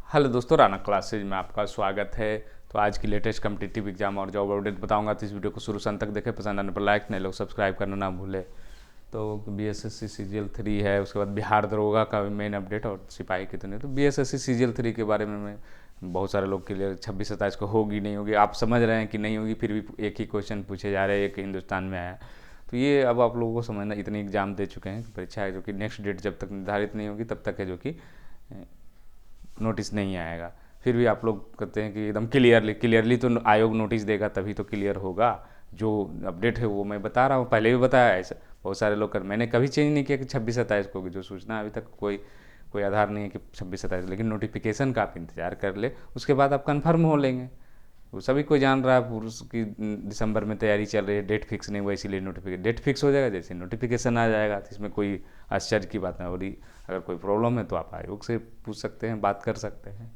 Hello दोस्तों, Rana classes में आपका स्वागत है। तो आज की लेटेस्ट कम्पिटिटिव एग्जाम और जॉब अपडेट बताऊंगा, तो इस वीडियो को शुरू से अंत तक देखें। पसंद आने पर लाइक, नए लोग सब्सक्राइब करना ना भूलें। तो बीएसएससी सीजीएल 3 है, उसके बाद बिहार दरोगा का मेन अपडेट और सिपाही की तो नहीं। तो बीएसएससी सीजीएल 3 के बारे में मैं बहुत सारे लोग के लिए 26-27 को होगी नहीं होगी, आप समझ रहे हैं कि नहीं होगी, फिर भी एक ही क्वेश्चन पूछे जा रहे हैं, एक हिंदुस्तान में आया। तो ये अब आप लोगों को समझना, इतनी एग्जाम दे चुके हैं, परीक्षा है जो कि नेक्स्ट डेट जब तक निर्धारित नहीं होगी तब तक है, जो कि नोटिस नहीं आएगा। फिर भी आप लोग कहते हैं कि एकदम क्लियरली तो आयोग नोटिस देगा तभी तो क्लियर होगा। जो अपडेट है वो मैं बता रहा हूँ, पहले भी बताया ऐसा। बहुत सारे लोग कर, मैंने कभी चेंज नहीं किया कि 26-27 को, जो सूचना अभी तक कोई कोई आधार नहीं है कि 26-27, लेकिन नोटिफिकेशन का आप इंतजार कर ले, उसके बाद आप कन्फर्म हो लेंगे। वो सभी कोई जान रहा है पुरुष की दिसंबर में तैयारी चल रही है, डेट फिक्स नहीं हुआ, इसीलिए नोटिफिकेशन डेट फिक्स हो जाएगा, जैसे नोटिफिकेशन आ जाएगा तो इसमें कोई आश्चर्य की बात नहीं हो रही। अगर कोई प्रॉब्लम है तो आप आयोग से पूछ सकते हैं, बात कर सकते हैं।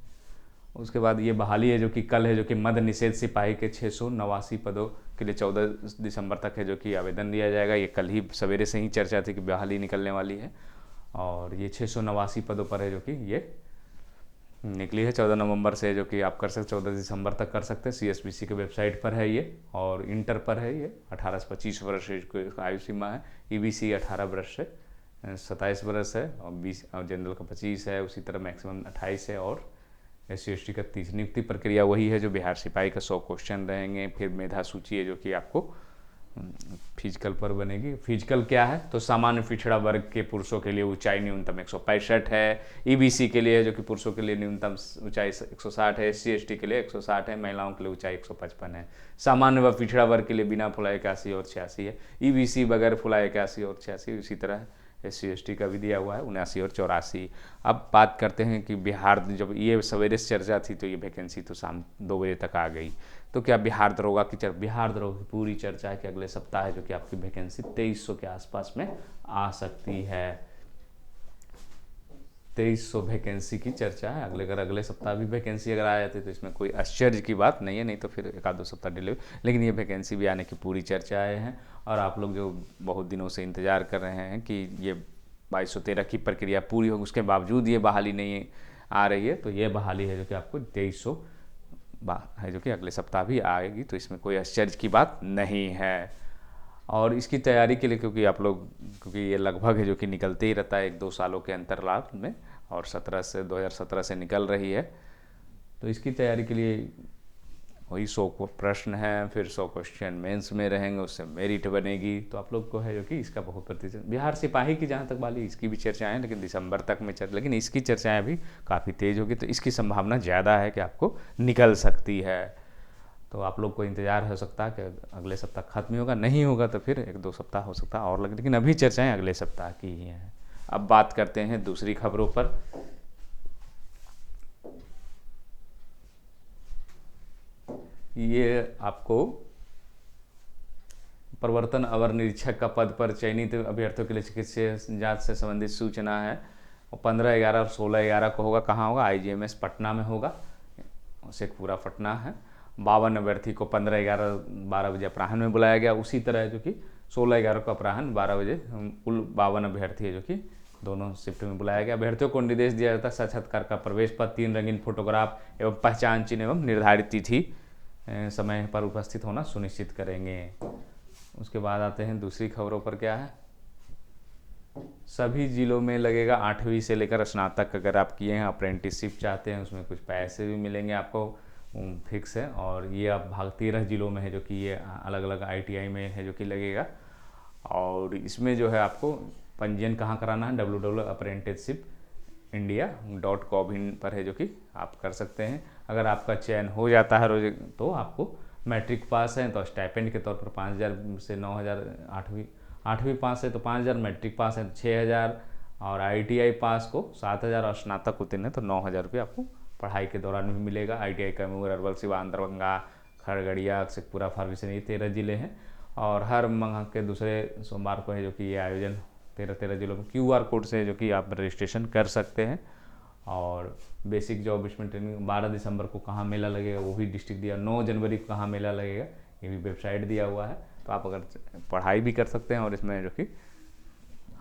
उसके बाद ये बहाली है जो कि कल है, जो कि मद्य निषेध सिपाही के 689 पदों के लिए 14 दिसंबर तक है जो कि आवेदन दिया जाएगा। ये कल ही सवेरे से ही चर्चा थी कि बहाली निकलने वाली है, और ये 689 पदों पर है जो कि ये निकली है 14 नवंबर से, जो कि आप कर सकते 14 दिसंबर तक कर सकते हैं। सीएसबीसी के वेबसाइट पर है ये, और इंटर पर है ये 18 से 25 वर्ष की आयु सीमा है। ईबीसी 18 वर्ष से 27 वर्ष है, और 20 और जनरल का 25 है, उसी तरह मैक्सिमम 28 है। और SC/ST का 30। नियुक्ति प्रक्रिया वही है जो बिहार सिपाही का 100 क्वेश्चन रहेंगे। फिर मेधा सूची है जो कि आपको फिजिकल पर बनेगी। फिजिकल क्या है, तो सामान्य पिछड़ा वर्ग के पुरुषों के लिए ऊंचाई न्यूनतम 165 है। ईबीसी के लिए जो कि पुरुषों के लिए न्यूनतम ऊंचाई 160 है। SC/ST के लिए 160 है। महिलाओं के लिए ऊंचाई 155 है। सामान्य व पिछड़ा वर्ग के लिए बिना फुलाए 81 और 86 है। ईबीसी बगैर फुलाए 81 और 86। इसी तरह SC/ST का भी दिया हुआ है 79 और 84। अब बात करते हैं कि बिहार, जब ये सवेरे से चर्चा थी तो ये वैकेंसी तो शाम 2 बजे तक आ गई। तो क्या बिहार दरोगा की बिहार दरोगा की पूरी चर्चा है कि अगले सप्ताह है जो कि आपकी वैकेंसी 2300 के आसपास में आ सकती है। 2300 वैकेंसी की चर्चा है। अगले सप्ताह भी वैकेंसी अगर आ जाती तो इसमें कोई आश्चर्य की बात नहीं है, नहीं तो फिर एक आध दो सप्ताह डिले, लेकिन ये वैकेंसी भी आने की पूरी चर्चाएँ हैं। और आप लोग जो बहुत दिनों से इंतज़ार कर रहे हैं कि ये 2213 की प्रक्रिया पूरी हो, उसके बावजूद ये बहाली नहीं आ रही है, तो ये बहाली है जो कि आपको 2300 है जो कि अगले सप्ताह भी आएगी, तो इसमें कोई आश्चर्य की बात नहीं है। और इसकी तैयारी के लिए, क्योंकि आप लोग, क्योंकि ये लगभग है जो कि निकलते ही रहता है 1-2 सालों के अंतराल में, और 2017 से निकल रही है, तो इसकी तैयारी के लिए वही 100 प्रश्न हैं, फिर 100 क्वेश्चन मेंस में रहेंगे, उससे मेरिट बनेगी। तो आप लोग को है जो कि इसका बहुत प्रतिशत, बिहार सिपाही की जहाँ तक वाली इसकी भी चर्चाएँ हैं, लेकिन दिसंबर तक में लेकिन इसकी चर्चाएँ अभी काफ़ी तेज़ होगी, तो इसकी संभावना ज़्यादा है कि आपको निकल सकती है। तो आप लोग को इंतज़ार हो सकता है कि अगले सप्ताह खत्म ही होगा, नहीं होगा तो फिर 1-2 सप्ताह हो सकता है और लगे, लेकिन अभी चर्चाएँ अगले सप्ताह की ही हैं। अब बात करते हैं दूसरी खबरों पर। ये आपको प्रवर्तन अवर निरीक्षक का पद पर चयनित अभ्यर्थियों के लिए चिकित्सीय जांच से संबंधित सूचना है। 15/11 और 16/11 को होगा। कहाँ होगा? IGMS पटना में होगा, शेखपुरा पटना है। 52 अभ्यर्थी को 15/11 12 बजे अपराह्न में बुलाया गया। उसी तरह जो कि 16/11 को अपराह्न 12 बजे कुल 52 अभ्यर्थी है जो कि दोनों शिफ्ट में बुलाया गया। अभ्यर्थियों को निर्देश दिया जाता है साक्षात्कार का प्रवेश पत्र, 3 रंगीन फोटोग्राफ एवं पहचान चिन्ह एवं निर्धारित तिथि समय पर उपस्थित होना सुनिश्चित करेंगे। उसके बाद आते हैं दूसरी खबरों पर। क्या है, सभी जिलों में लगेगा 8वीं से लेकर स्नातक। अगर आप किए हैं, अप्रेंटिसशिप चाहते हैं, उसमें कुछ पैसे भी मिलेंगे आपको, फिक्स है। और ये आप 13 जिलों में है जो कि ये अलग अलग ITI में है जो कि लगेगा। और इसमें जो है आपको पंजीयन कहाँ कराना है, www.apprenticeshipindia.gov.in पर है जो कि आप कर सकते हैं। अगर आपका चयन हो जाता है रोज, तो आपको मैट्रिक पास है तो स्टाइपेंड के तौर पर 5,000 से 9,000, आठवीं पास है तो 5,000, मैट्रिक पास है तो 6,000, और ITI पास को 7,000, और स्नातक उत्तीर्ण है तो 9,000 रुपये आपको पढ़ाई के दौरान भी मिलेगा। ITI कैमूर, अरवल, सिवान, दरभंगा, खगड़िया, शेखपुरा, फारबिसगंज, ये 13 जिले हैं। और हर माह के दूसरे सोमवार को है जो कि ये आयोजन 13 जिलों में QR कोड से जो कि आप रजिस्ट्रेशन कर सकते हैं। और बेसिक जॉब प्लेसमेंट ट्रेनिंग 12 दिसंबर को कहाँ मेला लगेगा वो भी डिस्ट्रिक्ट दिया, 9 जनवरी को कहाँ मेला लगेगा ये भी वेबसाइट दिया हुआ है। तो आप अगर पढ़ाई भी कर सकते हैं और इसमें जो कि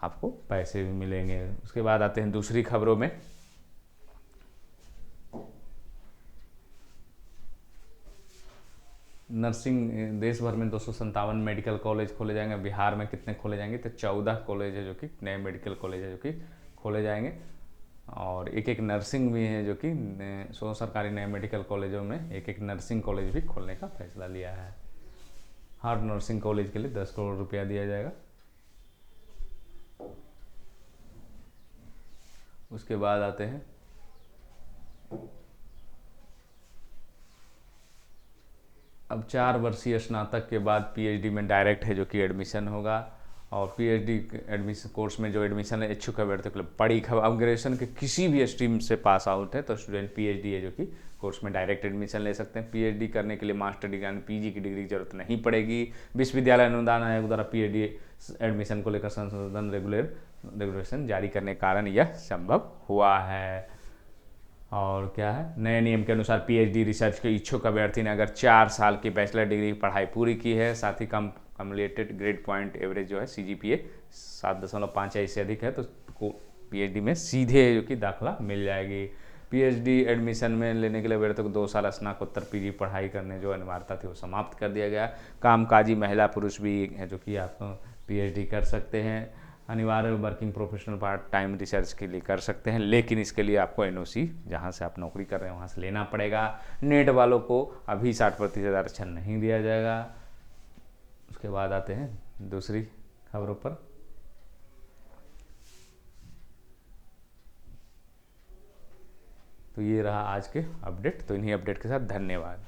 आपको पैसे भी मिलेंगे। उसके बाद आते हैं दूसरी खबरों में। नर्सिंग देश भर में 257 मेडिकल कॉलेज खोले जाएंगे। बिहार में कितने खोले जाएंगे, तो 14 कॉलेज है जो कि नए मेडिकल कॉलेज है जो कि खोले जाएंगे। और एक एक नर्सिंग भी है जो कि 100 सरकारी नए मेडिकल कॉलेजों में एक एक नर्सिंग कॉलेज भी खोलने का फैसला लिया है। हर नर्सिंग कॉलेज के लिए 10 करोड़ रुपया दिया जाएगा। उसके बाद आते हैं अब 4 वर्षीय स्नातक के बाद पीएचडी में डायरेक्ट है जो कि एडमिशन होगा। और पीएचडी एडमिशन कोर्स में जो एडमिशन है इच्छुक अभ्यर्थियों के लिए बड़ी खबर, अब ग्रेजुएशन के किसी भी स्ट्रीम से पास आउट है तो स्टूडेंट पीएचडी है जो कि कोर्स में डायरेक्ट एडमिशन ले सकते हैं। पीएचडी करने के लिए मास्टर डिग्री यानी पीजी की डिग्री की जरूरत नहीं पड़ेगी। विश्वविद्यालय अनुदान आयोग द्वारा पीएचडी एडमिशन को लेकर संशोधन रेगुलेशन जारी करने के कारण यह संभव हुआ है। और क्या है, नए नियम के अनुसार पीएचडी रिसर्च के इच्छुक अभ्यर्थी ने अगर 4 साल की बैचलर डिग्री की पढ़ाई पूरी की है, साथ ही कम्युलेटेड ग्रेड पॉइंट एवरेज जो है CGPA 7.5 या इससे अधिक है, तो पीएचडी में सीधे जो कि दाखिला मिल जाएगी। पीएचडी एडमिशन में लेने के लिए अभ्यर्थियों को 2 साल स्नातकोत्तर पीजी पढ़ाई करने जो अनिवार्यता थी वो समाप्त कर दिया गया। कामकाजी महिला पुरुष भी है जो कि आप पीएचडी कर सकते हैं। अनिवार्य working professional part time research के लिए कर सकते हैं, लेकिन इसके लिए आपको एनओसी जहाँ से आप नौकरी कर रहे हैं वहाँ से लेना पड़ेगा। नेट वालों को अभी 60% आरक्षण नहीं दिया जाएगा। उसके बाद आते हैं दूसरी खबरों पर। तो ये रहा आज के अपडेट। तो इन्हीं अपडेट के साथ धन्यवाद।